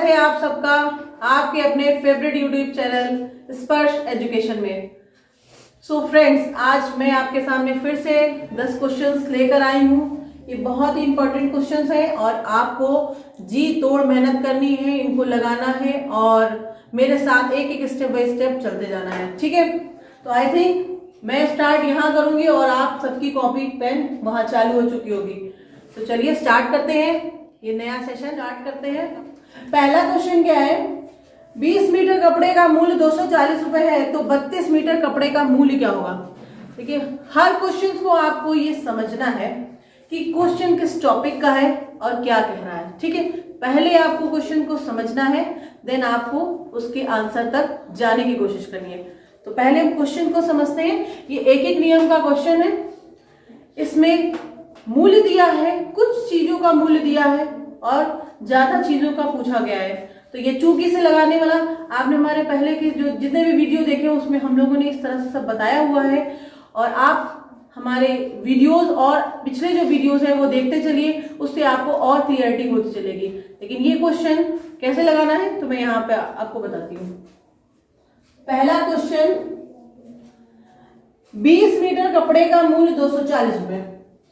है आप सबका आपके अपने फेवरेट यूट्यूब चैनल स्पर्श एजुकेशन में। सो फ्रेंड्स, आज मैं आपके सामने फिर से 10 क्वेश्चंस लेकर आई हूँ। ये बहुत ही इंपॉर्टेंट क्वेश्चंस है और आपको जी तोड़ मेहनत करनी है, इनको लगाना है और मेरे साथ एक एक स्टेप बाय स्टेप चलते जाना है। ठीक है, तो आई थिंक मैं स्टार्ट यहाँ करूंगी और आप सबकी कॉपी पेन वहां चालू हो चुकी होगी। तो चलिए स्टार्ट करते हैं, ये नया सेशन स्टार्ट करते हैं। पहला क्वेश्चन क्या है, 20 मीटर कपड़े का मूल्य 240 रुपए है, तो 32 मीटर कपड़े का मूल्य क्या होगा। देखिए, हर क्वेश्चन को आपको ये समझना है कि क्वेश्चन किस टॉपिक का है और क्या कह रहा है। ठीक है, पहले आपको क्वेश्चन को समझना है, देन आपको उसके आंसर तक जाने की कोशिश करनी है। तो पहले हम क्वेश्चन को समझते हैं। ये एक एक नियम का क्वेश्चन है, इसमें मूल्य दिया है, कुछ चीजों का मूल्य दिया है और ज्यादा चीजों का पूछा गया है। तो ये चूकी से लगाने वाला आपने हमारे पहले के जो जितने भी वीडियो देखे उसमें हम लोगों ने इस तरह से सब बताया हुआ है और आप हमारे वीडियोस और पिछले जो वीडियोस है वो देखते चलिए, उससे आपको और क्लियरिटी होती चलेगी। लेकिन ये क्वेश्चन कैसे लगाना है तो मैं यहाँ पे आपको बताती हूँ। पहला क्वेश्चन, 20 मीटर कपड़े का मूल्य 240 रुपए,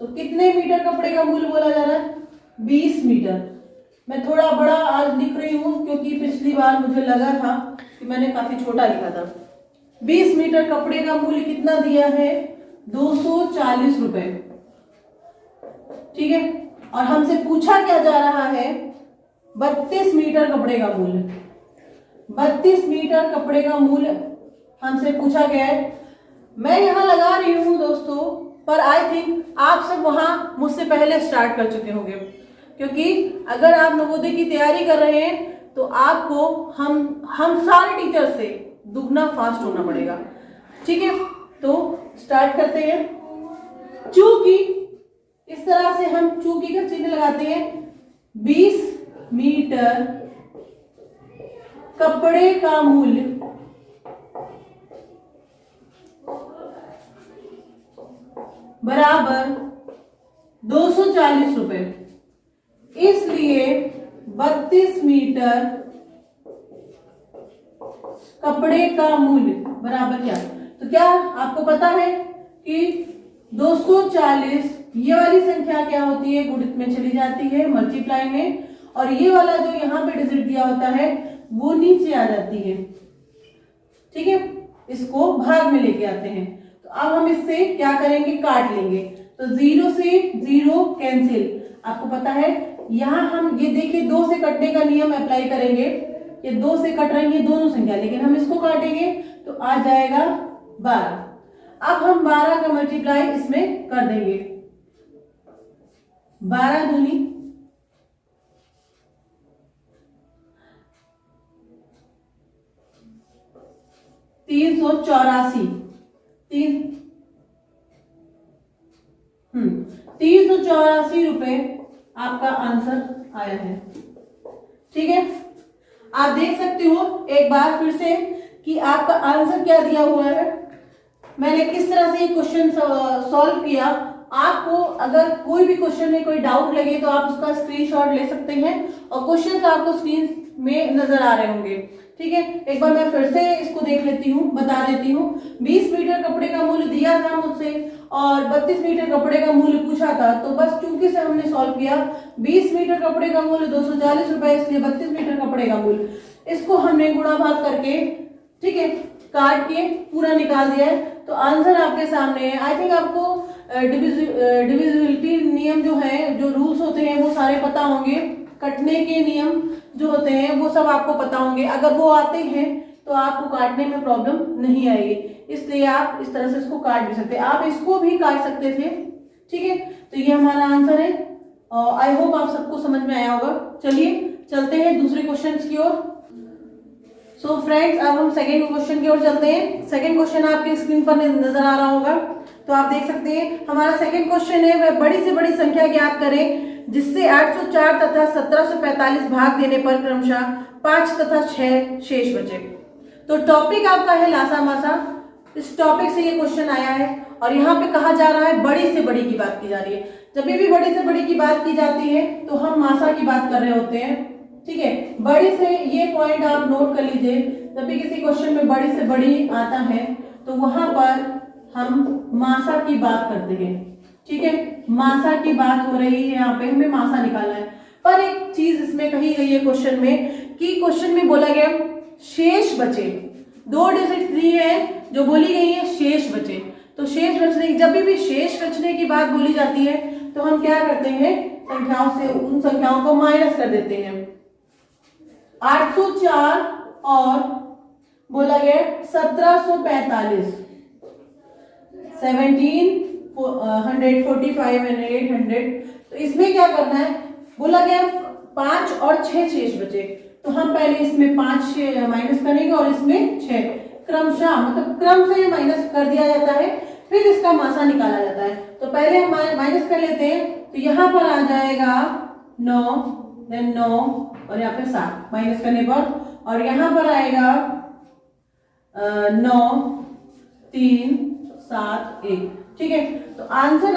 तो कितने मीटर कपड़े का मूल्य बोला जा रहा है, 20 मीटर। मैं थोड़ा बड़ा आज लिख रही हूं क्योंकि पिछली बार मुझे लगा था कि मैंने काफी छोटा लिखा था। 20 मीटर कपड़े का मूल्य कितना दिया है, 240 रुपए। ठीक है, और हमसे पूछा क्या जा रहा है, 32 मीटर कपड़े का मूल्य। 32 मीटर कपड़े का मूल्य हमसे पूछा गया है। मैं यहां लगा रही हूं दोस्तों, पर आई थिंक आप सब वहां मुझसे पहले स्टार्ट कर चुके होंगे, क्योंकि अगर आप नवोदय की तैयारी कर रहे हैं तो आपको हम सारे टीचर से दुगना फास्ट होना पड़ेगा। ठीक है, तो स्टार्ट करते हैं। चूंकि इस तरह से हम चूंकि का चिन्ह लगाते हैं, 20 मीटर कपड़े का मूल्य बराबर 240 रुपए, इसलिए 32 मीटर कपड़े का मूल्य बराबर क्या। तो क्या आपको पता है कि 240 ये वाली संख्या क्या होती है, गुणित में चली जाती है, मल्टीप्लाई में, और ये वाला जो यहाँ पे डिजिट दिया होता है वो नीचे आ जाती है। ठीक है, इसको भाग में लेके आते हैं। तो अब हम इससे क्या करेंगे, काट लेंगे। तो 0 से 0 कैंसिल। आपको पता है यहाँ हम ये देखिए 2 से कटने का नियम अप्लाई करेंगे। ये 2 से कट रही है दोनों संख्या, लेकिन हम इसको काटेंगे तो आ जाएगा 12। अब हम 12 का मल्टीप्लाई इसमें कर देंगे, 12 दूनी 384, 384 रुपए आपका आंसर आया है। ठीक है, आप देख सकते हो एक बार फिर से कि आपका आंसर क्या दिया हुआ है, मैंने किस तरह से ये क्वेश्चन सॉल्व किया। आपको अगर कोई भी क्वेश्चन में कोई डाउट लगे तो आप उसका स्क्रीनशॉट ले सकते हैं और क्वेश्चन आपको स्क्रीन में नजर आ रहे होंगे। ठीक है, एक बार मैं फिर से इसको देख लेती हूँ, बता देती हूँ। 20 मीटर कपड़े का मूल्य दिया था मुझसे और 32 मीटर कपड़े का मूल्य पूछा था, तो बस चूंकि से हमने सॉल्व किया। 20 मीटर कपड़े का मूल्य 240 रुपए, इसलिए 32 मीटर कपड़े का मूल्य, इसको हमने गुणा भाग करके, ठीक है, काट के पूरा निकाल दिया है। तो आंसर आपके सामने है। आई थिंक आपको डिविजिबिलिटी नियम जो है, जो रूल्स होते हैं वो सारे पता होंगे। कटने के नियम जो होते हैं वो सब आपको पता होंगे। अगर वो आते हैं तो आपको काटने में प्रॉब्लम नहीं आएगी, इसलिए आप इस तरह से इसको काट भी सकते हैं। आप इसको भी काट सकते थे। ठीक है, तो ये हमारा आंसर है। आई होप आप सबको समझ में आया होगा। चलिए चलते हैं दूसरे क्वेश्चन की ओर। सो फ्रेंड्स, अब हम सेकेंड क्वेश्चन की ओर चलते हैं। सेकेंड क्वेश्चन आपके स्क्रीन पर नजर आ रहा होगा, तो आप देख सकते हैं हमारा सेकेंड क्वेश्चन है, वह बड़ी से बड़ी संख्या ज्ञात करें जिससे 804 तथा 1745 भाग देने पर क्रमशः 5 तथा 6 शेष बचे। तो टॉपिक आपका है लासा मासा। इस टॉपिक से ये क्वेश्चन आया है और यहाँ पे कहा जा रहा है बड़ी से बड़ी की बात की जा रही है। जब भी बड़ी से बड़ी की बात की जाती है तो हम मासा की बात कर रहे होते हैं। ठीक है, बड़ी से, ये पॉइंट आप नोट कर लीजिए, जब भी किसी क्वेश्चन में बड़ी से बड़ी आता है तो वहां पर हम मासा की बात करते हैं। ठीक है, मासा की बात हो रही है, यहाँ पे हमें मासा निकालना है। पर एक चीज इसमें कही गई है क्वेश्चन में, कि क्वेश्चन में बोला गया शेष बचे, 2 डिजिट दी है जो बोली गई है शेष बचे। तो शेष बचने, जब भी शेष बचने की बात बोली जाती है तो हम क्या करते हैं, संख्याओं से उन संख्याओं को माइनस कर देते हैं। 804 और बोला गया 1745, 1745 एंड 800। तो इसमें क्या करना है, बोला गया 5 और 6 शेष बचे, तो हम पहले इसमें 5 माइनस करेंगे और इसमें 6, क्रमशः मतलब क्रम से माइनस कर दिया जाता है, फिर इसका मासा निकाला जाता है। तो पहले हम माइनस कर लेते हैं, तो यहाँ पर आ जाएगा 9, देन 9 और यहाँ पे 7 माइनस करने पर, और यहाँ पर आएगा 9 3 7 1। ठीक है, तो आंसर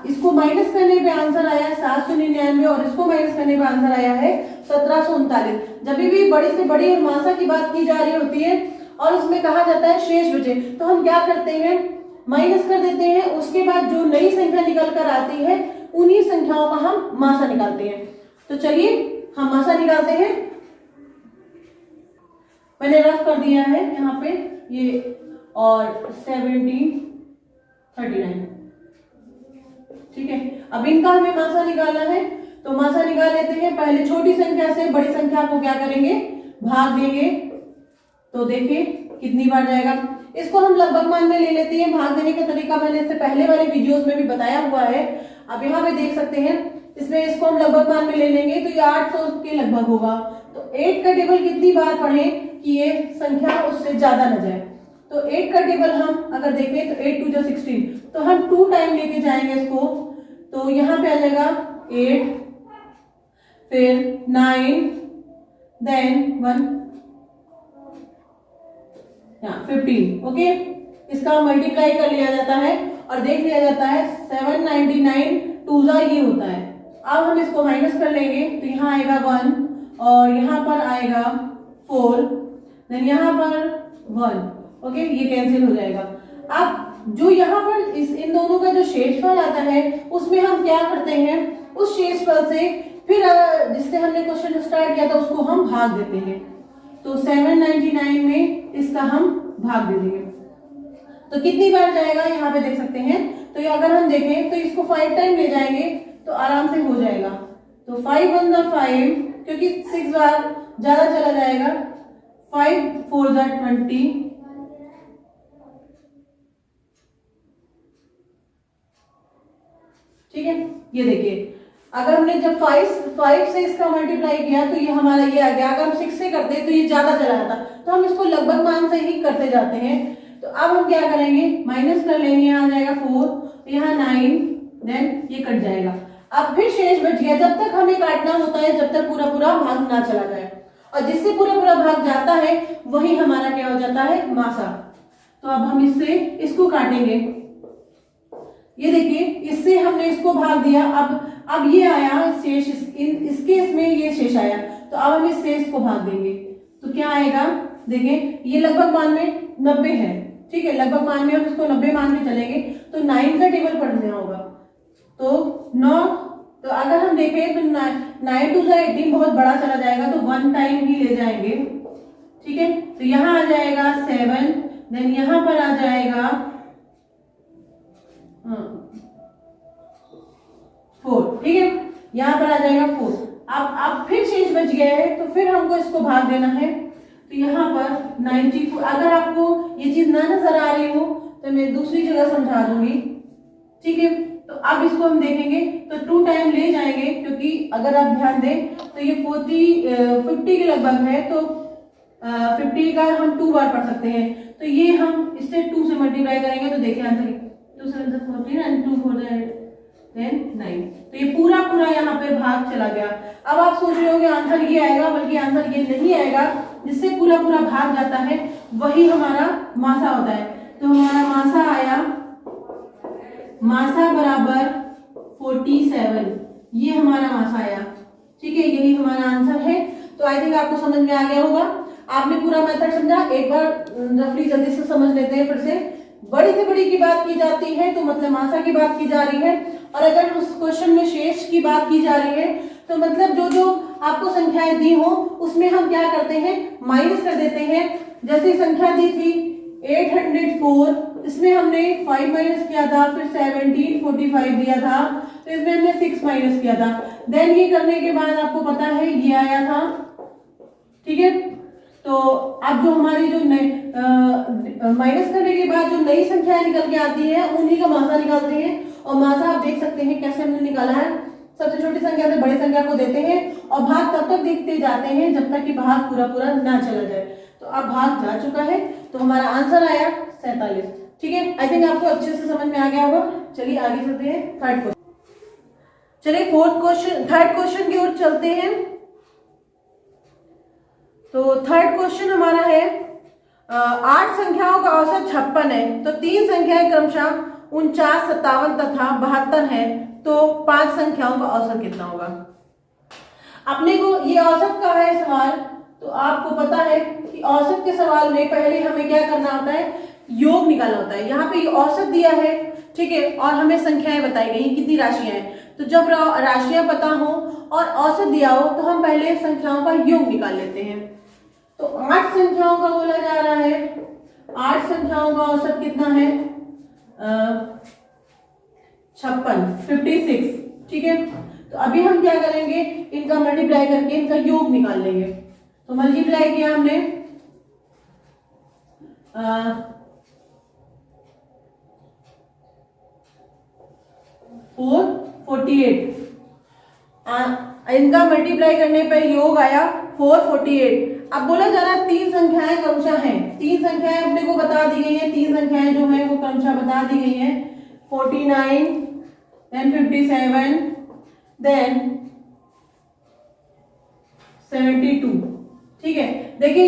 इसको माइनस करने पे आंसर आया 799 और इसको माइनस करने पे आंसर आया है 1739। जब भी बड़ी से बड़ी और मासा की बात की जा रही होती है और उसमें कहा जाता है शेष बचे, तो हम क्या करते हैं, माइनस कर देते हैं, उसके बाद जो नई संख्या निकल कर आती है उन्हीं संख्याओं का हम मासा निकालते हैं। तो चलिए हम मासा निकालते हैं। मैंने रफ कर दिया है यहाँ पे ये, और 1739। ठीक है, अब इनका हमें मासा निकालना है, तो मासा निकाल लेते हैं। पहले छोटी संख्या से बड़ी संख्या को क्या करेंगे, भाग देंगे। तो देखिए कितनी बार जाएगा, इसको हम लगभग मान में ले लेते हैं। भाग देने का तरीका मैंने इससे पहले वाले वीडियोस में भी बताया हुआ है, आप यहाँ पे देख सकते हैं। इसमें इसको हम लगभग मान में ले लेंगे तो ये 800 के लगभग होगा। तो 8 का टेबल कितनी बार पढ़ें कि ये संख्या उससे ज्यादा न जाए। तो 8 का टेबल हम अगर देखें तो 8 2 16, तो हम 2 टाइम लेके जाएंगे इसको। तो यहाँ पे आ जाएगा 8, फिर 9, देन 1, 15। ओके, इसका मल्टीप्लाई कर लिया जाता है और देख लिया जाता है 799 2 ये होता है। अब हम इसको माइनस कर लेंगे, तो यहाँ आएगा 1 और यहाँ पर आएगा 4, देन यहाँ पर 1। ओके, ये कैंसिल हो जाएगा। अब जो यहाँ पर इन दोनों का जो शेषफल आता है उसमें हम क्या करते हैं, उस शेषफल से फिर जिससे हमने क्वेश्चन स्टार्ट किया था उसको हम भाग देते हैं। तो 799 में इसका हम भाग दे देंगे, तो कितनी बार जाएगा यहाँ पे देख सकते हैं। तो ये अगर हम देखें तो इसको 5 टाइम ले जाएंगे तो आराम से हो जाएगा। तो 5 1 5, क्योंकि 6 बार ज्यादा चला जाएगा, 5 4 20। ठीक है, ये देखिए अगर हमने जब 5 से इसका मल्टीप्लाई किया तो ये हमारा ये आ गया। अगर हम 6 से करते तो ये ज्यादा चला जाता, तो हम इसको लगभग मान से ही करते जाते हैं। तो अब हम क्या करेंगे, माइनस कर लेंगे, यहाँ आ जाएगा 4, यहाँ 9, देन ये कट जाएगा। अब फिर शेष बच गया, जब तक हमें काटना होता है जब तक पूरा पूरा भाग ना चला जाए, और जिससे पूरा पूरा भाग जाता है वही हमारा क्या हो जाता है, मासा। तो अब हम इससे इसको काटेंगे, ये देखिए इससे हमने इसको भाग दिया। अब ये आया शेष, इसके इसमें ये शेष आया, तो अब हम इस शेष को भाग देंगे। तो क्या आएगा, देखें ये लगभग मान में 90 है। ठीक है, लगभग मान में हम इसको 90 मान में चलेंगे तो 9 का टेबल पढ़ना होगा। तो 9, तो अगर हम देखें तो 9 2 18 बहुत बड़ा चला जाएगा, तो 1 टाइम ही ले जाएंगे। ठीक है, तो यहाँ आ जाएगा 7, देन यहाँ पर आ जाएगा 4। ठीक है, यहाँ पर आ जाएगा 4। अब फिर शेष बच गया है, तो फिर हमको इसको भाग देना है। तो यहाँ पर 94, अगर आपको ये चीज ना नजर आ रही हो तो मैं दूसरी जगह समझा दूंगी। ठीक है, तो अब इसको हम देखेंगे तो 2 टाइम ले जाएंगे, क्योंकि अगर आप ध्यान दें तो ये 50 के लगभग है, तो 50 का हम 2 बार पढ़ सकते हैं। तो ये हम इससे 2 से मल्टीप्लाई करेंगे, तो देखिए आंसर 2 7 14 एंड 2 4 देन 9। तो ये पूरा पूरा यहाँ पे भाग चला गया। अब आप सोच रहे होंगे आंसर ये आएगा, बल्कि आंसर ये नहीं आएगा। जिससे पूरा पूरा भाग जाता है वही हमारा मासा होता है। तो हमारा मासा आया, मासा बराबर 47, ये हमारा मासा आया। ठीक है, यही हमारा आंसर है। तो आई थिंक आपको समझ में आ गया होगा। आपने पूरा मेथड समझा, एक बार रफली जल्दी से समझ लेते हैं फिर से। बड़ी से बड़ी की बात की जाती है तो मतलब मासा की बात की जा रही है, और अगर उस क्वेश्चन में शेष की बात की जा रही है तो मतलब जो जो आपको संख्याएं दी हो उसमें हम क्या करते हैं, माइनस कर देते हैं। जैसे संख्या दी थी 804, इसमें हमने 5 माइनस किया था, फिर 1745 दिया था, तो इसमें हमने 6 माइनस किया था। देन ये करने के बाद आपको पता है ये आया था, ठीक है। तो अब जो हमारी जो माइनस करने के बाद जो नई संख्याएं निकल के आती है उन्हीं का मासा निकालते हैं। और मासा आप देख सकते हैं कैसे हमने निकाला है, सबसे छोटी संख्या से बड़ी संख्या को देते हैं और भाग तब तक देखते जाते हैं जब तक कि भाग पूरा पूरा ना चला जाए। तो अब भाग जा चुका है तो हमारा आंसर आया 47, ठीक है। आई थिंक आपको अच्छे से समझ में आ गया होगा। चलिए आगे चलते हैं थर्ड क्वेश्चन। चलिए थर्ड क्वेश्चन की ओर चलते हैं। तो थर्ड क्वेश्चन हमारा है 8 संख्याओं का औसत 56 है, तो 3 संख्याएं क्रमशः 49, 57 तथा 72 है, तो 5 संख्याओं का औसत कितना होगा। अपने को ये औसत का है सवाल, तो आपको पता है कि औसत के सवाल में पहले हमें क्या करना होता है, योग निकालना होता है। यहाँ पे ये औसत दिया है, ठीक है, और हमें संख्याएं बताई गई कितनी राशियां हैं। तो जब राशियां पता हो और औसत दिया हो तो हम पहले संख्याओं का योग निकाल लेते हैं। तो 8 संख्याओं का बोला जा रहा है, 8 संख्याओं का औसत कितना है, 56, ठीक है। तो अभी हम क्या करेंगे, इनका मल्टीप्लाई करके इनका योग निकाल लेंगे। तो मल्टीप्लाई किया हमने 448, इनका मल्टीप्लाई करने पे योग आया 448। अब बोला जा रहा है 3 संख्याएं क्रमशः हैं, 3 संख्याएं अपने को बता दी गई हैं, 3 संख्याएं जो है वो क्रमशः बता दी गई हैं, 49, then 57, then 72, ठीक है। देखिए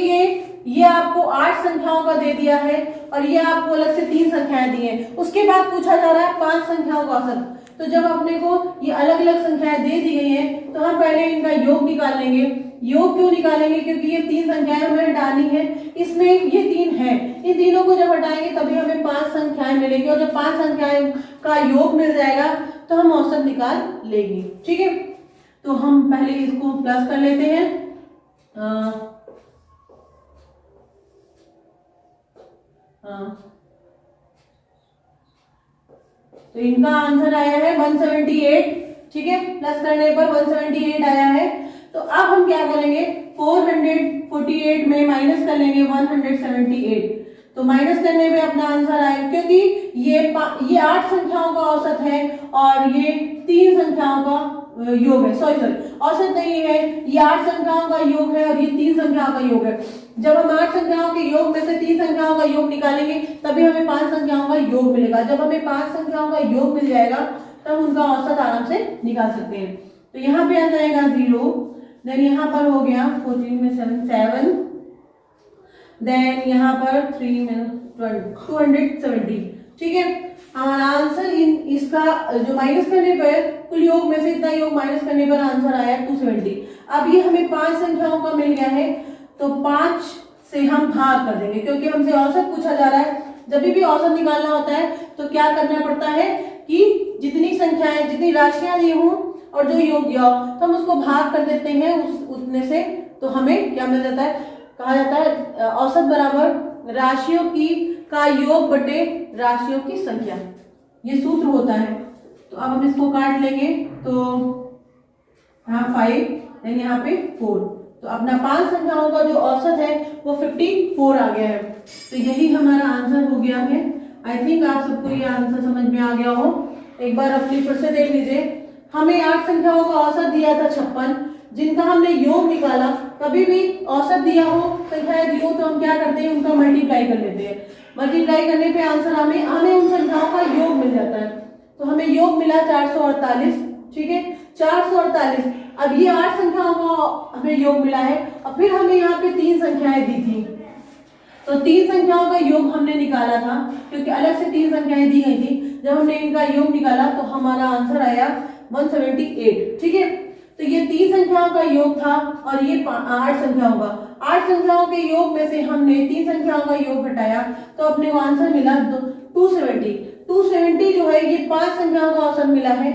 ये आपको 8 संख्याओं का दे दिया है और ये आपको अलग से 3 संख्याएं दी हैं। उसके बाद पूछा जा रहा है 5 संख्याओं का औसत। तो जब अपने को ये अलग अलग संख्याएं दे दी गई हैं तो हम पहले इनका योग निकाल लेंगे। योग क्यों निकालेंगे, क्योंकि ये 3 संख्याएं हमें हटानी है, इसमें ये 3 है, इन तीनों को जब हटाएंगे तभी हमें 5 संख्याएं मिलेंगी, और जब 5 संख्याएं का योग मिल जाएगा तो हम औसत निकाल लेंगे, ठीक है। तो हम पहले इसको प्लस कर लेते हैं, तो इनका आंसर आया है 178, ठीक है। प्लस करने पर 178 आया है। तो अब हम क्या करेंगे, 448 में माइनस कर लेंगे 178। तो माइनस करने में अपना आंसर आएगा, क्योंकि ये 8 संख्याओं का औसत है और ये 3 संख्याओं का योग है, सॉरी औसत नहीं है, ये 8 संख्याओं का योग है और ये 3 संख्याओं का योग है। जब हम 8 संख्याओं के योग में से 3 संख्याओं का योग निकालेंगे तभी हमें 5 संख्याओं का योग मिलेगा। जब हमें 5 संख्याओं का योग मिल जाएगा तब उनका औसत आराम से निकाल सकते हैं। तो यहाँ पे आ जाएगा 0, देन यहाँ पर हो गया 14 में 7, देन यहाँ पर 3 में 270, ठीक है। हमारा आंसर इसका जो माइनस करने पर कुल योग में से इतना योग माइनस करने पर आंसर आया 270। अब ये हमें 5 संख्याओं का मिल गया है, तो 5 से हम भाग कर देंगे, क्योंकि हमसे औसत पूछा जा रहा है। जब भी औसत निकालना होता है तो क्या करना पड़ता है कि जितनी संख्याएं, जितनी राशियां दी हों और जो योग दिया हो तो हम उसको भाग कर देते हैं उतने से, तो हमें क्या मिल जाता है, कहा जाता है औसत बराबर राशियों की का योग बटे राशियों की संख्या, ये सूत्र होता है। तो अब हम इसको काट लेंगे, तो यहाँ 5 यानी यहाँ पे 4, तो अपना 5 संख्याओं का जो औसत है वो 54 आ गया है। तो यही हमारा आंसर हो गया है। आई थिंक आप सबको ये आंसर समझ में आ गया हो। एक बार अपनी फिर से देख लीजिए, हमें 8 संख्याओं का औसत दिया था 56, जिनका हमने योग निकाला। कभी भी औसत दिया हो, संख्याएं दी हो, तो हम क्या करते हैं, उनका मल्टीप्लाई कर लेते हैं। मल्टीप्लाई करने पे आंसर हमें उन संख्याओं का योग मिल जाता है। तो हमें योग मिला 448, ठीक है, 448। अब ये 8 संख्याओं का हमें योग मिला है और फिर हमें यहाँ पे 3 संख्याएं दी थी, तो 3 संख्याओं का योग हमने निकाला था, क्योंकि अलग से 3 संख्याएं दी गई थी। जब हमने इनका योग निकाला तो हमारा आंसर आया 178, ठीक है। तो ये 3 संख्याओं का योग था और ये 8 संख्याओं का। 8 संख्याओं के योग में से हमने 3 संख्याओं का योग घटाया तो अपने को आंसर मिला 270। 270 जो है ये 5 संख्याओं का औसत मिला है,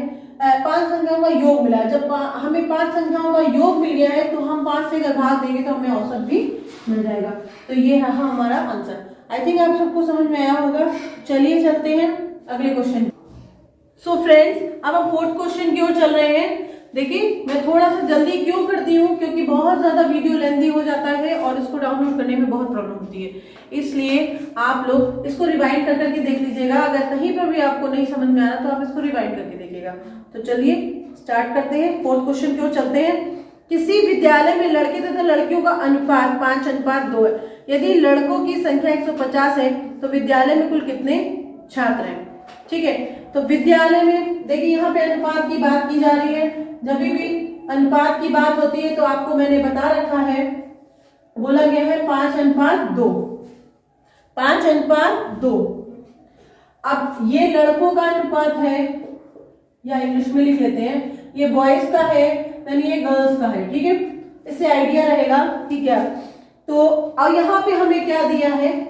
5 संख्याओं का योग मिला है। जब हमें 5 संख्याओं का योग मिल गया है तो हम 5 से अगर भाग देंगे तो हमें औसत भी मिल जाएगा। तो ये है हमारा आंसर। आई थिंक आप सबको समझ में आया होगा। चलिए चलते हैं अगले क्वेश्चन। सो फ्रेंड्स, अब हम 4th क्वेश्चन की ओर चल रहे हैं। देखिए मैं थोड़ा सा जल्दी क्यों करती हूँ, क्योंकि बहुत ज्यादा वीडियो लेंथी हो जाता है और इसको डाउनलोड करने में बहुत प्रॉब्लम होती है, इसलिए आप लोग इसको रिवाइंड कर करके देख लीजिएगा। अगर कहीं पर भी आपको नहीं समझ में आ रहा तो आप इसको रिवाइंड करके देखिएगा। तो चलिए स्टार्ट करते हैं। 4th क्वेश्चन की ओर चलते हैं। किसी विद्यालय में लड़के तथा लड़कियों का अनुपात 5:2 है। यदि लड़कों की संख्या 150 है तो विद्यालय में कुल कितने छात्र हैं? ठीक है, तो विद्यालय में देखिए यहाँ पे अनुपात की बात की जा रही है। जब भी अनुपात की बात होती है तो आपको मैंने बता रखा है, बोला गया है 5:2। 5:2। अब ये लड़कों का अनुपात है, या इंग्लिश में लिख लेते हैं, ये बॉयज का है यानी ये गर्ल्स का है। ठीक है, इससे आइडिया रहेगा कि क्या। तो अब यहाँ पे हमें क्या दिया है,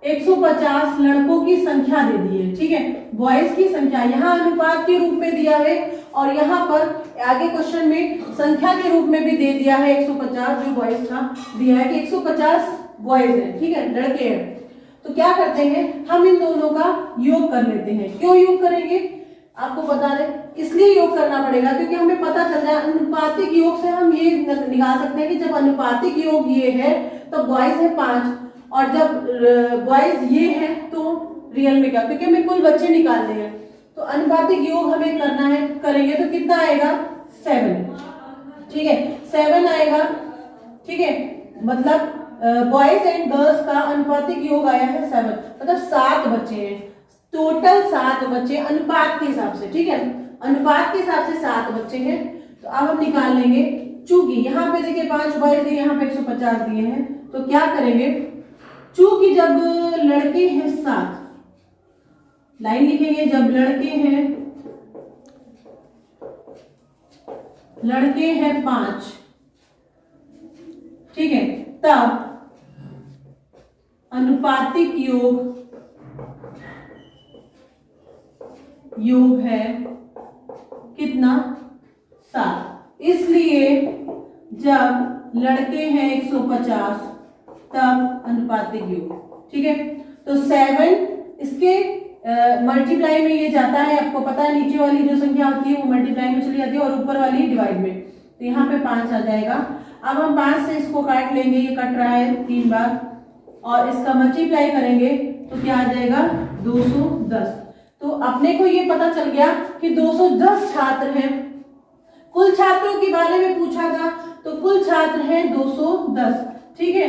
150 लड़कों की संख्या दे दी है। ठीक है, बॉयज की संख्या यहाँ अनुपात के रूप में दिया है और यहाँ पर आगे क्वेश्चन में संख्या के रूप में भी दे दिया है 150, जो बॉयज का दिया है कि 150 बॉयज है। ठीक है, लड़के हैं। तो क्या करते हैं, हम इन दोनों का योग कर लेते हैं। क्यों योग करेंगे आपको बता दें, इसलिए योग करना पड़ेगा क्योंकि हमें पता चल जाए अनुपातिक योग से हम ये निकाल सकते हैं कि जब अनुपातिक योग ये है तो बॉयज है 5 और जब बॉयज ये है तो रियल में क्या, क्योंकि हमें कुल बच्चे निकालने हैं। तो अनुपातिक योग हमें करना है, करेंगे तो कितना आएगा 7। ठीक है, 7 आएगा। ठीक है, मतलब बॉयज एंड गर्ल्स का अनुपातिक योग आया है 7, मतलब 7 बच्चे हैं। टोटल 7 बच्चे अनुपात के हिसाब से। ठीक है, अनुपात के हिसाब से 7 बच्चे हैं। तो अब हम निकाल लेंगे, चूंकि यहाँ पे देखिए 5 बॉयज दिए, यहाँ पे 150 दिए हैं, तो क्या करेंगे, चूंकि जब लड़के हैं 7, लाइन लिखेंगे, जब लड़के हैं 5, ठीक है, तब अनुपातिक योग है कितना 7। इसलिए जब लड़के हैं 150 तब अनुपातिक योग। ठीक है, तो 7 इसके मल्टीप्लाई में ये जाता है, आपको पता है नीचे वाली जो संख्या होती है वो मल्टीप्लाई में चली जाती है और ऊपर वाली डिवाइड में। तो यहाँ पे 5 आ जाएगा। अब हम 5 से इसको काट लेंगे, ये कट रहा है 3 बार, और इसका मल्टीप्लाई करेंगे तो क्या आ जाएगा 210। तो अपने को ये पता चल गया कि 210 छात्र हैं। कुल छात्रों के बारे में पूछा था तो कुल छात्र हैं 210। ठीक है,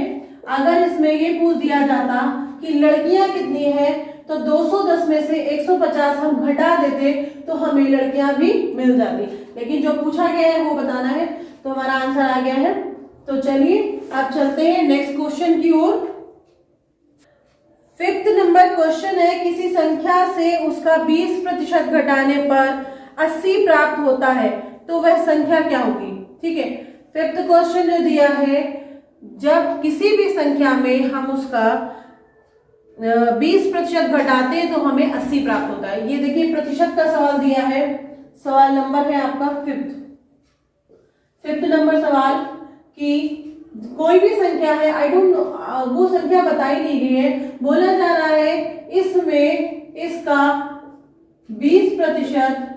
अगर इसमें ये पूछ दिया जाता कि लड़कियां कितनी हैं तो 210 में से 150 हम घटा देते तो हमें लड़कियां भी मिल जाती, लेकिन जो पूछा गया है वो बताना है। तो हमारा आंसर आ गया है। तो चलिए अब चलते हैं नेक्स्ट क्वेश्चन की ओर। 5th नंबर क्वेश्चन है, किसी संख्या से उसका 20% घटाने पर 80 प्राप्त होता है तो वह संख्या क्या होगी? ठीक है, 5th क्वेश्चन जो दिया है, जब किसी भी संख्या में हम उसका 20% घटाते हैं तो हमें 80 प्राप्त होता है। ये देखिए प्रतिशत का सवाल दिया है, सवाल नंबर है आपका 5th नंबर सवाल कि कोई भी संख्या है, आई डोंट नो, वो संख्या बताई नहीं गई है, बोला जा रहा है इसमें इसका 20%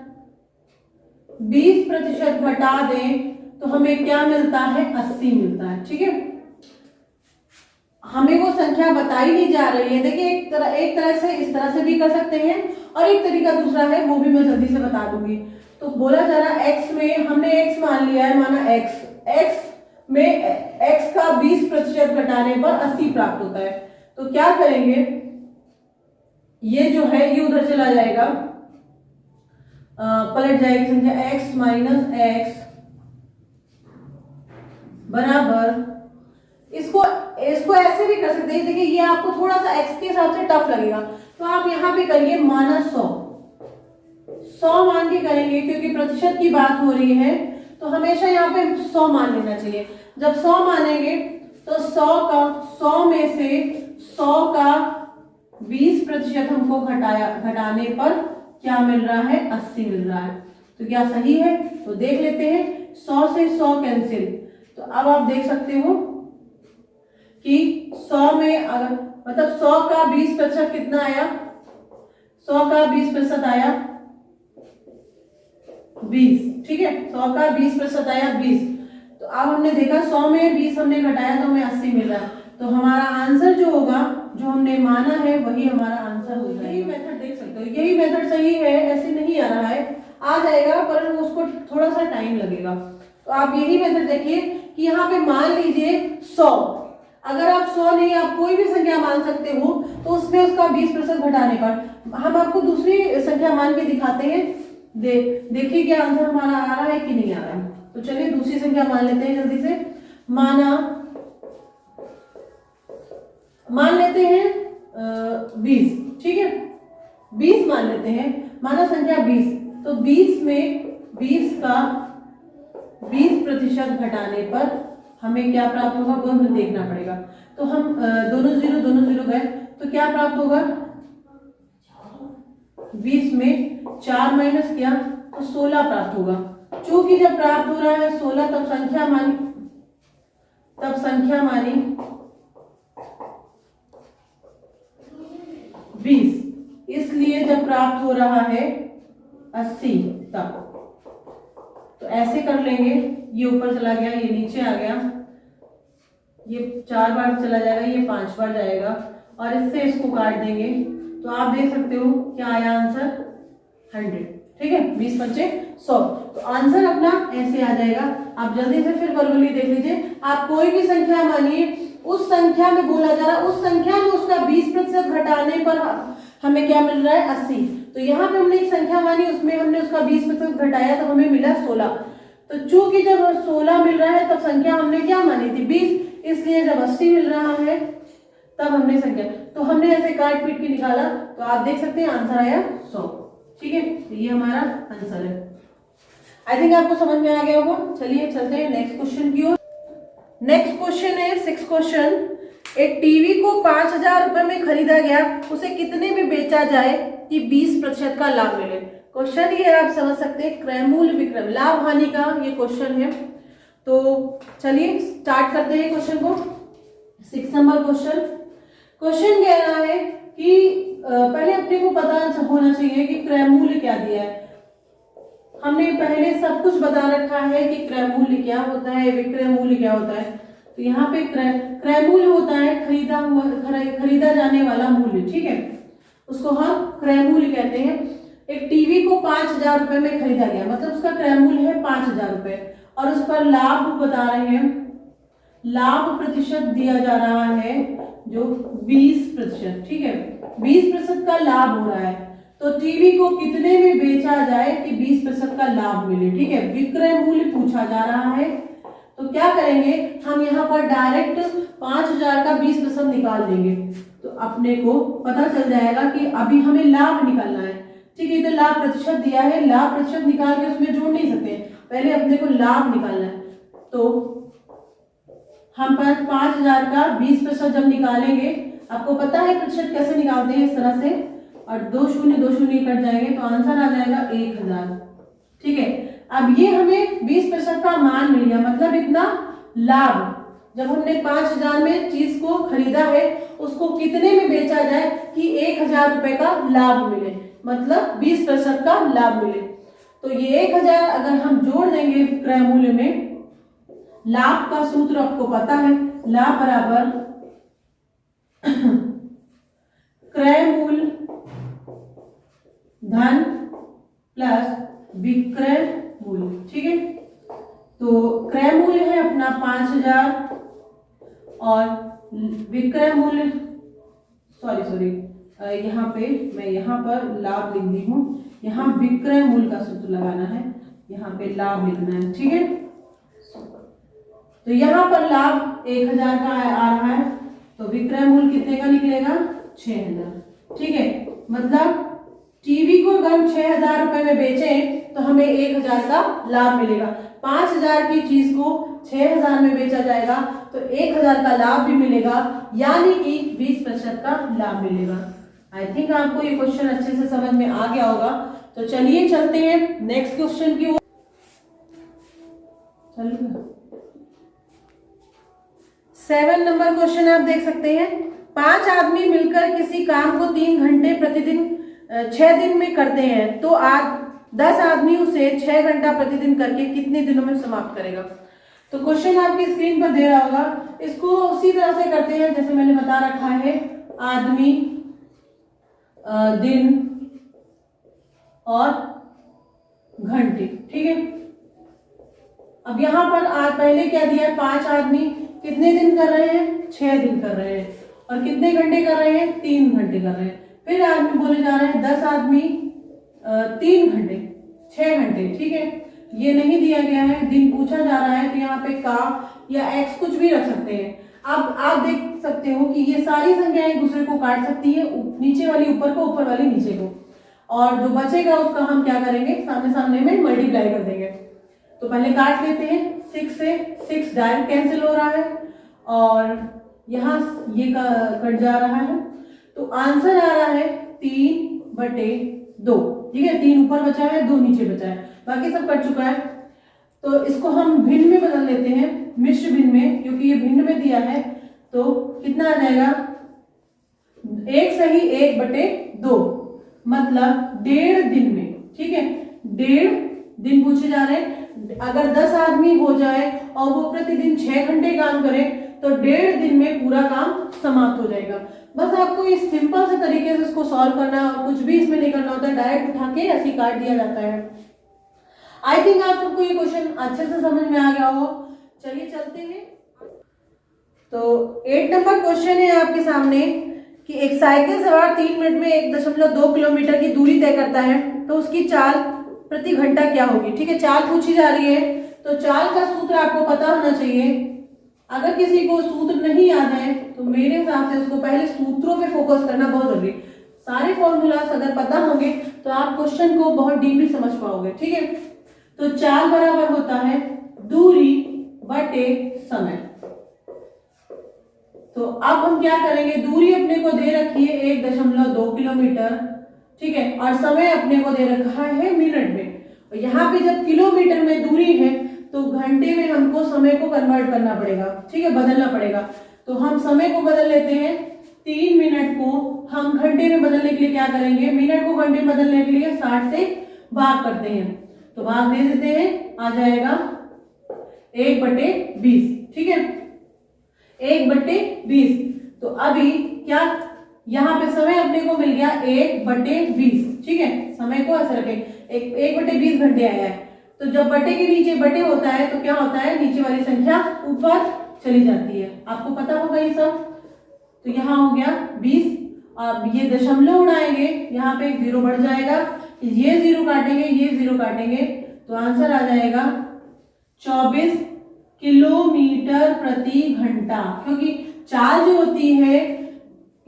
घटा दें तो हमें क्या मिलता है 80 मिलता है। ठीक है, हमें वो संख्या बताई नहीं जा रही है। देखिए एक तरह से इस तरह से भी कर सकते हैं और एक तरीका दूसरा है, वो भी मैं जल्दी से बता दूंगी। तो बोला जा रहा है x में, हमने x मान लिया है, माना x में x का 20% घटाने पर 80 प्राप्त होता है। तो क्या करेंगे, ये जो है ये उधर चला जाएगा, पलट जाएगी संख्या, x माइनस x बराबर, इसको ऐसे भी कर सकते हैं। देखिए ये आपको थोड़ा सा x के हिसाब से टफ लगेगा तो आप यहाँ पे करिए -100 मान के करेंगे, क्योंकि प्रतिशत की बात हो रही है तो हमेशा यहाँ पे 100 मान लेना चाहिए। जब 100 मानेंगे तो 100 में से 100 का 20% हमको घटाने पर क्या मिल रहा है, 80 मिल रहा है। तो क्या सही है? तो देख लेते हैं। 100 से 100 कैंसिल, तो अब आप देख सकते हो कि 100 में अगर मतलब 100 का 20% कितना आया, 100 का 20% आया 20, ठीक है। 100 का 20% आया 20। तो अब हमने देखा 100 में 20 हमने घटाया तो हमें 80 मिल रहा है। तो हमारा आंसर जो होगा, जो हमने माना है वही हमारा आंसर हो जाएगा। यही मेथड देख सकते हो, यही मेथड सही है, ऐसे नहीं आ रहा है, आ जाएगा पर उसको थोड़ा सा टाइम लगेगा। तो आप यही मेथड देखिए कि यहाँ पे मान लीजिए 100, अगर आप 100 नहीं आप कोई भी संख्या मान सकते हो, तो उसमें उसका 20% घटाने पर हम आपको दूसरी संख्या मान के दिखाते हैं। देखिए क्या आंसर हमारा आ रहा है कि नहीं आ रहा है। तो चलिए दूसरी संख्या मान लेते हैं जल्दी से। मान लेते हैं 20, ठीक है, 20 मान लेते हैं, माना संख्या 20। तो 20 में 20 का 20% घटाने पर हमें क्या प्राप्त होगा वो हमें देखना पड़ेगा। तो हम दोनों जीरो गए, तो क्या प्राप्त होगा, 20 में 4 माइनस किया तो 16 प्राप्त होगा। चूंकि जब प्राप्त हो रहा है 16 तब संख्या मानी 20, इसलिए जब प्राप्त हो रहा है 80 तब। तो ऐसे कर लेंगे, ये ऊपर चला गया, ये नीचे आ गया, ये 4 बार चला जाएगा, ये 5 बार जाएगा, और इससे इसको काट देंगे। तो आप देख सकते हो क्या आया आंसर, 100, ठीक है। 20 बचे 100, तो आंसर अपना ऐसे आ जाएगा। आप जल्दी से फिर वर्बली देख लीजिए। आप कोई भी संख्या मानिए, उस संख्या में बोला जा रहा है, उस संख्या में उसका 20% घटाने पर हमें क्या मिल रहा है, 80। तो यहाँ पे हमने एक संख्या मानी, उसमें हमने उसका 20% घटाया तो हमें मिला 16। तो चूंकि जब 16 मिल रहा है तब संख्या हमने क्या मानी थी, 20, इसलिए जब 80 मिल रहा है तब हमने संख्या, तो हमने ऐसे काट पीट के निकाला। तो आप देख सकते हैं आंसर आया 100, ठीक है। तो ये हमारा आंसर है। आई थिंक आपको समझ में आ गया होगा। चलिए चलते हैं नेक्स्ट क्वेश्चन की ओर। नेक्स्ट क्वेश्चन है 6 क्वेश्चन। एक टीवी को 5,000 रुपए में खरीदा गया, उसे कितने में बेचा जाए कि 20% का लाभ मिले। क्वेश्चन ये आप समझ सकते हैं, क्रय मूल्य विक्रय लाभ हानि का ये क्वेश्चन है। तो चलिए स्टार्ट करते हैं क्वेश्चन को। 6 नंबर क्वेश्चन कह रहा है कि पहले अपने को पता होना चाहिए कि क्रय मूल्य क्या दिया है। हमने पहले सब कुछ बता रखा है कि क्रय मूल्य क्या होता है, विक्रय मूल्य क्या होता है। तो यहाँ पे क्रय मूल्य होता है खरीदा जाने वाला मूल्य, ठीक है, उसको हम क्रय मूल्य कहते हैं। एक टीवी को 5,000 रुपए में खरीदा गया, मतलब उसका क्रय मूल्य है 5,000 रुपए, और उस पर लाभ बता रहे हैं, लाभ प्रतिशत दिया जा रहा है जो 20%, ठीक है, 20% का लाभ हो रहा है। तो टीवी को कितने में बेचा जाए कि 20% का लाभ मिले, ठीक है, विक्रय मूल्य पूछा जा रहा है। तो क्या करेंगे हम यहाँ पर डायरेक्ट 5,000 का 20% निकाल देंगे, तो अपने को पता चल जाएगा कि अभी हमें लाभ निकालना है, ठीक है। तो लाभ प्रतिशत दिया है, लाभ प्रतिशत निकाल के उसमें जोड़ नहीं सकते, पहले अपने को लाभ निकालना है। तो हम 5,000 का 20% जब निकालेंगे, आपको पता है प्रतिशत कैसे निकालते हैं, इस तरह से, और 2 शून्य कट जाएंगे तो आंसर आ जाएगा 1,000, ठीक है। अब ये हमें 20% का मान मिल गया, मतलब इतना लाभ। जब हमने 5,000 में चीज को खरीदा है, उसको कितने में बेचा जाए कि 1,000 रुपए का लाभ मिले, मतलब 20% का लाभ मिले। तो ये 1,000 अगर हम जोड़ देंगे क्रय मूल्य में, लाभ का सूत्र आपको पता है, लाभ बराबर क्रय मूल्य धन प्लस विक्रय मूल्य, ठीक है। तो क्रय मूल्य है अपना 5,000 और विक्रय मूल्य सॉरी यहाँ पे मैं यहाँ पर लाभ लिख दी हूँ, यहाँ विक्रय मूल्य का सूत्र लगाना है, यहाँ पे लाभ लिखना है, ठीक है। तो यहाँ पर लाभ 1,000 का आ रहा है, तो विक्रय मूल्य कितने का निकलेगा, 6,000, ठीक है। मतलब टीवी को अगर हम 6,000 रुपए में बेचें तो हमें 1,000 का लाभ मिलेगा। 5,000 की चीज को 6,000 में बेचा जाएगा तो 1,000 का लाभ भी मिलेगा, यानी कि 20% का लाभ मिलेगा। आई थिंक आपको ये क्वेश्चन अच्छे से समझ में आ गया होगा। तो चलिए चलते हैं नेक्स्ट क्वेश्चन की ओर। 7 नंबर क्वेश्चन आप देख सकते हैं। 5 आदमी मिलकर किसी काम को 3 घंटे प्रतिदिन 6 दिन में करते हैं तो आज 10 आदमी उसे 6 घंटा प्रतिदिन करके कितने दिनों में समाप्त करेगा। तो क्वेश्चन आपकी स्क्रीन पर दे रहा होगा। इसको उसी तरह से करते हैं जैसे मैंने बता रखा है, आदमी, दिन और घंटे। ठीक है, अब यहां पर पहले क्या दिया है, 5 आदमी कितने दिन कर रहे हैं, 6 दिन कर रहे हैं, और कितने घंटे कर रहे हैं, 3 घंटे कर रहे हैं। फिर आदमी बोले जा रहे हैं 10 आदमी 3 घंटे 6 घंटे। ठीक है, ये नहीं दिया गया है, दिन पूछा जा रहा है, तो यहाँ पे का या एक्स कुछ भी रख सकते हैं। अब आप देख सकते हो कि ये सारी संख्याएं एक दूसरे को काट सकती है, नीचे वाली ऊपर को, ऊपर वाली नीचे को, और जो बचेगा उसका हम क्या करेंगे, सामने सामने में मल्टीप्लाई कर देंगे। तो पहले काट लेते हैं, 6 से 6 डायरेक्ट कैंसिल हो रहा है, और यहाँ ये कट जा रहा है, तो आंसर आ रहा है 3/2। ठीक है, 3 ऊपर बचा है, 2 नीचे बचा है, बाकी सब कट चुका है। तो इसको हम भिन्न में बदल लेते हैं, मिश्र भिन्न में, क्योंकि ये भिन्न में दिया है। तो कितना आ जाएगा, 1 सही 1/2, मतलब 1.5 दिन में। ठीक है, 1.5 दिन पूछे जा रहे हैं। अगर 10 आदमी हो जाए और वो प्रतिदिन 6 घंटे काम करें तो 1.5 दिन में पूरा काम समाप्त हो जाएगा। बस आपको इस सिंपल से तरीके से इसको सॉल्व करना है, और कुछ भी इसमें नहीं करना होता है, डायरेक्ट उठा के ऐसे काट दिया जाता है। आई थिंक आप सबको ये क्वेश्चन अच्छे से समझ में आ गया हो। चलिए चलते हैं। तो 8 नंबर क्वेश्चन है आपके सामने कि एक साइकिल सवार 3 मिनट में 1.2 किलोमीटर की दूरी तय करता है तो उसकी चाल प्रति घंटा क्या होगी। ठीक है, चाल पूछी जा रही है, तो चाल का सूत्र आपको पता होना चाहिए। अगर किसी को सूत्र नहीं याद है तो मेरे हिसाब से उसको पहले सूत्रों पे फोकस करना बहुत जरूरी है। सारे फॉर्मूलास अगर पता होंगे तो आप क्वेश्चन को बहुत डीपली समझ पाओगे। ठीक है, तो चाल बराबर होता है दूरी बटे समय। तो अब हम क्या करेंगे, दूरी अपने को दे रखी है 1.2 किलोमीटर। ठीक है, और समय अपने को दे रखा है मिनट में। और यहाँ पे जब किलोमीटर में दूरी है तो घंटे में हमको समय को कन्वर्ट करना पड़ेगा। ठीक है, बदलना पड़ेगा। तो हम समय को बदल लेते हैं, 3 मिनट को हम घंटे में बदलने के लिए क्या करेंगे, मिनट को घंटे में बदलने के लिए 60 से भाग करते हैं। तो भाग दे देते हैं, आ जाएगा 1/20। ठीक है, 1/20। तो अभी क्या, यहाँ पे समय अपने को मिल गया 1/20। ठीक है, समय को ऐसे रखें, 1/20 घंटे आया है। तो जब बटे के नीचे बटे होता है तो क्या होता है, नीचे वाली संख्या ऊपर चली जाती है, आपको पता होगा ये सब। तो यहाँ हो गया 20। अब ये दशमलव उड़ाएंगे, यहाँ पे 1 0 बढ़ जाएगा, ये 0 काटेंगे, ये 0 काटेंगे, तो आंसर आ जाएगा 24 किलोमीटर प्रति घंटा। क्योंकि चाल जो होती है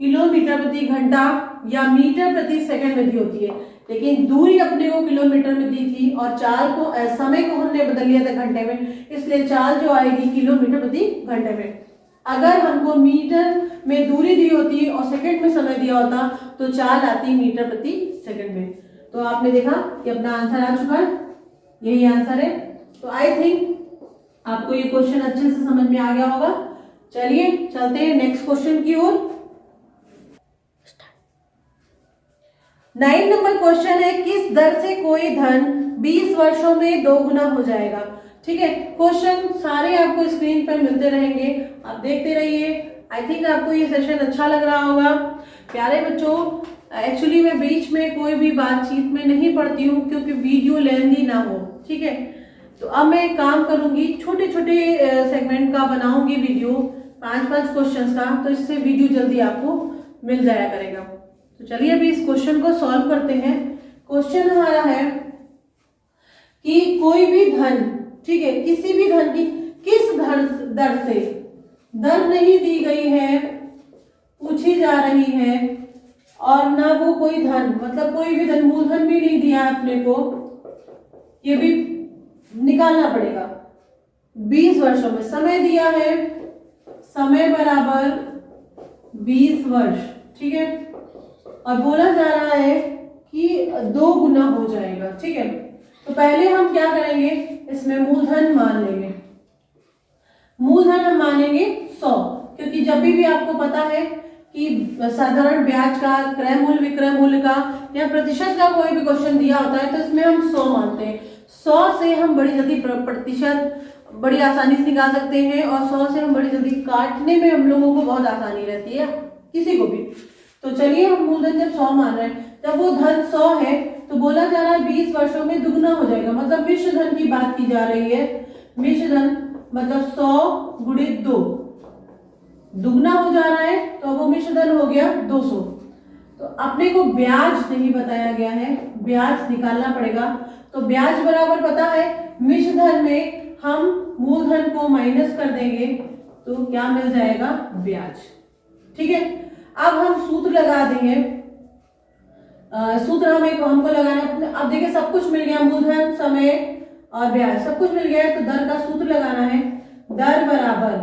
किलोमीटर प्रति घंटा या मीटर प्रति सेकंड में दी होती है, लेकिन दूरी अपने को किलोमीटर में दी थी और चाल को, समय को हमने बदल लिया था घंटे में, इसलिए चाल जो आएगी किलोमीटर प्रति घंटे में। अगर हमको मीटर में दूरी दी होती और सेकंड में समय दिया होता तो चाल आती मीटर प्रति सेकंड में। तो आपने देखा कि अपना आंसर आ चुका है, यही आंसर है। तो आई थिंक आपको ये क्वेश्चन अच्छे से समझ में आ गया होगा। चलिए चलते हैं नेक्स्ट क्वेश्चन की ओर। 9 नंबर क्वेश्चन है, किस दर से कोई धन 20 वर्षों में 2 गुना हो जाएगा। ठीक है, क्वेश्चन सारे आपको स्क्रीन पर मिलते रहेंगे, आप देखते रहिए। आई थिंक आपको ये सेशन अच्छा लग रहा होगा। प्यारे बच्चों, एक्चुअली मैं बीच में कोई भी बातचीत में नहीं पढ़ती हूँ क्योंकि वीडियो लेंदी ना हो। ठीक है, तो अब मैं एक काम करूंगी, छोटे छोटे सेगमेंट का बनाऊंगी वीडियो, 5-5 क्वेश्चंस का, तो इससे वीडियो जल्दी आपको मिल जाया करेगा। तो चलिए अभी इस क्वेश्चन को सॉल्व करते हैं। क्वेश्चन हमारा है कि कोई भी धन, ठीक है, किसी भी धन की किस दर से, दर नहीं दी गई है, पूछी जा रही है और ना वो कोई धन, मतलब कोई भी धन, मूलधन भी नहीं दिया है अपने को, ये भी निकालना पड़ेगा। 20 वर्षों में समय दिया है, समय बराबर 20 वर्ष, ठीक है। और बोला जा रहा है कि 2 गुना हो जाएगा, ठीक है। तो पहले हम क्या करेंगे, इसमें मूलधन मान लेंगे। मूलधन हम मानेंगे 100, क्योंकि जब भी आपको पता है कि साधारण ब्याज का, क्रय मूल्य, विक्रय मूल्य का या प्रतिशत का कोई भी क्वेश्चन दिया होता है तो इसमें हम 100 मानते हैं। 100 से हम बड़ी जल्दी प्रतिशत बड़ी आसानी से निकाल सकते हैं, और 100 से हम बड़ी जल्दी काटने में हम लोगों को बहुत आसानी रहती है, किसी को भी। तो चलिए हम मूलधन जब 100 मान रहे हैं, जब वो धन 100 है तो बोला जा रहा है 20 वर्षों में दुगना हो जाएगा, मतलब मिश्र धन की बात की जा रही है। मिश्र धन मतलब 100 गुणित 2, दुगना हो जा रहा है तो अब वो मिश्र धन हो गया 200। तो अपने को ब्याज नहीं बताया गया है, ब्याज निकालना पड़ेगा। तो ब्याज बराबर पता है, मिश्र धन में हम मूलधन को माइनस कर देंगे तो क्या मिल जाएगा, ब्याज, ठीक है। अब हम सूत्र लगा देंगे, सूत्र हमको लगाना है। अब देखिए सब कुछ मिल गया, मूलधन, समय और ब्याज सब कुछ मिल गया है, तो दर का सूत्र लगाना है। दर बराबर,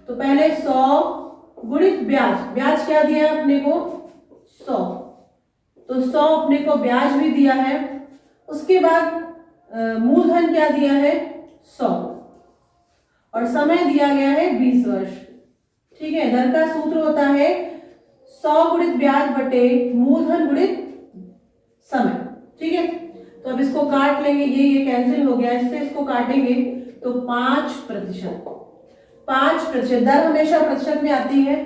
तो पहले 100 गुणित ब्याज, ब्याज क्या दिया है अपने को 100, तो 100 अपने को ब्याज भी दिया है। उसके बाद मूलधन क्या दिया है 100, और समय दिया गया है 20 वर्ष, ठीक है। दर का सूत्र होता है 100 गुणित ब्याज बटे मूलधन गुणित समय, ठीक है। तो अब इसको काट लेंगे, ये कैंसिल हो गया, इससे इसको काटेंगे तो 5%। 5%, दर हमेशा प्रतिशत में आती है,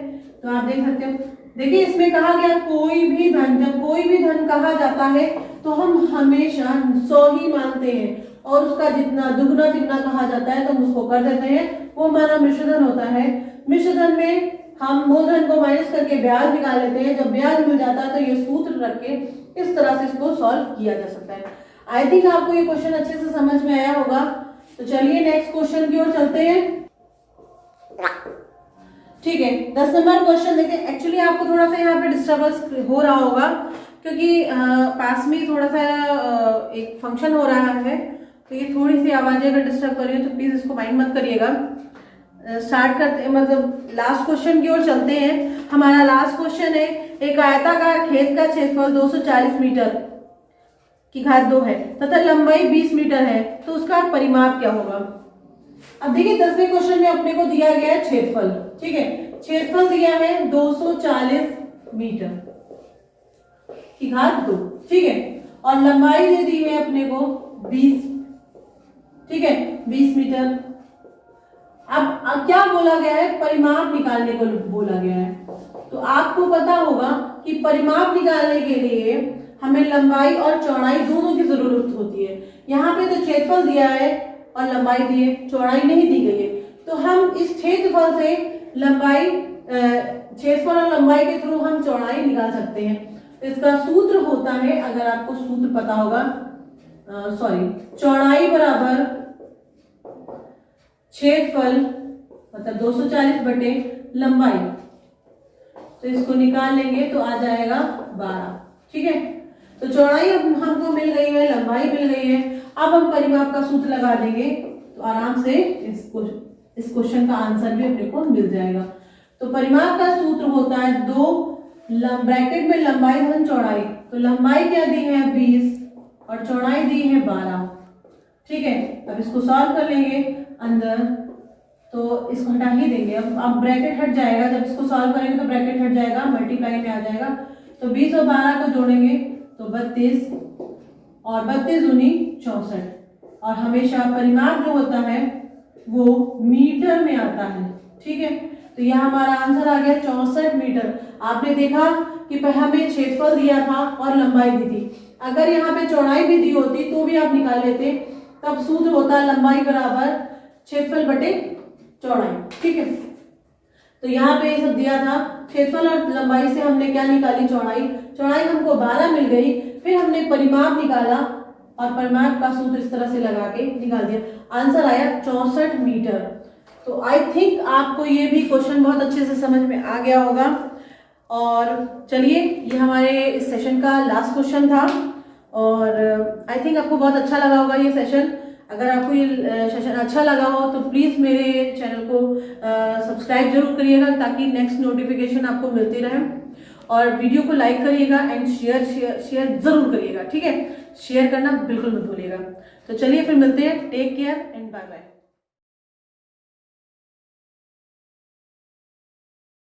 तो आप देख सकते हो। देखिए इसमें कहा गया कोई भी धन, जब कोई भी धन कहा जाता है तो हम हमेशा 100 ही मानते हैं, और उसका जितना दुगना तिगना कहा जाता है तो हम उसको कर देते हैं, वो हमारा मिश्र धन होता है। मिश्र धन में हम मूलधन को माइनस करके ब्याज निकाल लेते हैं। जब ब्याज मिल जाता है तो ये सूत्र रख के इस तरह से इसको सॉल्व किया जा सकता है। आई थिंक आपको ये क्वेश्चन अच्छे से समझ में आया होगा। तो चलिए नेक्स्ट क्वेश्चन की ओर चलते हैं, ठीक है। 10 नंबर क्वेश्चन देखिए। एक्चुअली आपको थोड़ा सा यहाँ पे डिस्टर्बेंस हो रहा होगा, क्योंकि पास में थोड़ा सा एक फंक्शन हो रहा है, तो ये थोड़ी सी आवाजें अगर डिस्टर्ब कर रही हो तो प्लीज इसको माइंड मत करिएगा। स्टार्ट करते, मतलब लास्ट क्वेश्चन की ओर चलते हैं। हमारा लास्ट क्वेश्चन है, एक आयताकार खेत का क्षेत्रफल 240 मीटर की घात 2 है तथा लंबाई 20 मीटर है, तो उसका परिमाप क्या होगा। अब देखिए 10वें क्वेश्चन में अपने को दिया गया है क्षेत्रफल, ठीक है। क्षेत्रफल दिया है 240 मीटर की घात 2, ठीक है, और लंबाई दे दी है अपने को 20, ठीक है, 20 मीटर। अब क्या बोला गया है, परिमाप निकालने को बोला गया है। तो आपको पता होगा कि परिमाप निकालने के लिए हमें लंबाई और चौड़ाई दोनों की जरूरत होती है। यहाँ पे तो क्षेत्रफल दिया है और लंबाई दी है, चौड़ाई नहीं दी गई है। तो हम इस क्षेत्रफल से लंबाई, क्षेत्रफल और लंबाई के थ्रू हम चौड़ाई निकाल सकते हैं। तो इसका सूत्र होता है, अगर आपको सूत्र पता होगा, चौड़ाई बराबर क्षेत्रफल मतलब 240 बटे लंबाई, तो इसको निकाल लेंगे तो आ जाएगा 12, ठीक है। तो चौड़ाई हमको मिल गई है, लंबाई मिल गई है। अब हम परिमाप का सूत्र लगा देंगे तो आराम से इस क्वेश्चन का आंसर भी अपने को मिल जाएगा। तो परिमाप का सूत्र होता है 2 ब्रैकेट में लंबाई धन चौड़ाई, तो लंबाई क्या दी है 20 और चौड़ाई दी है 12, ठीक है। अब इसको सॉल्व कर लेंगे अंदर, तो इसको हटा ही देंगे। अब ब्रैकेट हट जाएगा, जब इसको सॉल्व करेंगे तो ब्रैकेट हट जाएगा, मल्टीप्लाई में आ जाएगा। तो 20 और 12 को जोड़ेंगे तो 32 और 32 दूनी 64, और हमेशा परिमाप जो होता है वो मीटर में आता है, ठीक है। तो यह हमारा आंसर आ गया 64 मीटर। आपने देखा कि हमें क्षेत्रफल दिया था और लंबाई दी थी, अगर यहाँ पे चौड़ाई भी दी होती तो भी आप निकाल लेते। तब सूत्र होता है लंबाई बराबर क्षेत्रफल बटे चौड़ाई, ठीक है। तो यहाँ पे सब दिया था, क्षेत्रफल और लंबाई से हमने क्या निकाली, चौड़ाई। चौड़ाई हमको 12 मिल गई, फिर हमने परिमाप निकाला और परिमाप का सूत्र इस तरह से लगा के निकाल दिया, आंसर आया 64 मीटर। तो आई थिंक आपको ये भी क्वेश्चन बहुत अच्छे से समझ में आ गया होगा। और चलिए, ये हमारे इस सेशन का लास्ट क्वेश्चन था और आई थिंक आपको बहुत अच्छा लगा होगा ये सेशन। अगर आपको ये सेशन अच्छा लगा हो तो प्लीज़ मेरे चैनल को सब्सक्राइब जरूर करिएगा ताकि नेक्स्ट नोटिफिकेशन आपको मिलती रहे, और वीडियो को लाइक करिएगा एंड शेयर जरूर करिएगा, ठीक है। शेयर करना बिल्कुल मत भूलिएगा। तो चलिए फिर मिलते हैं, take care and bye bye.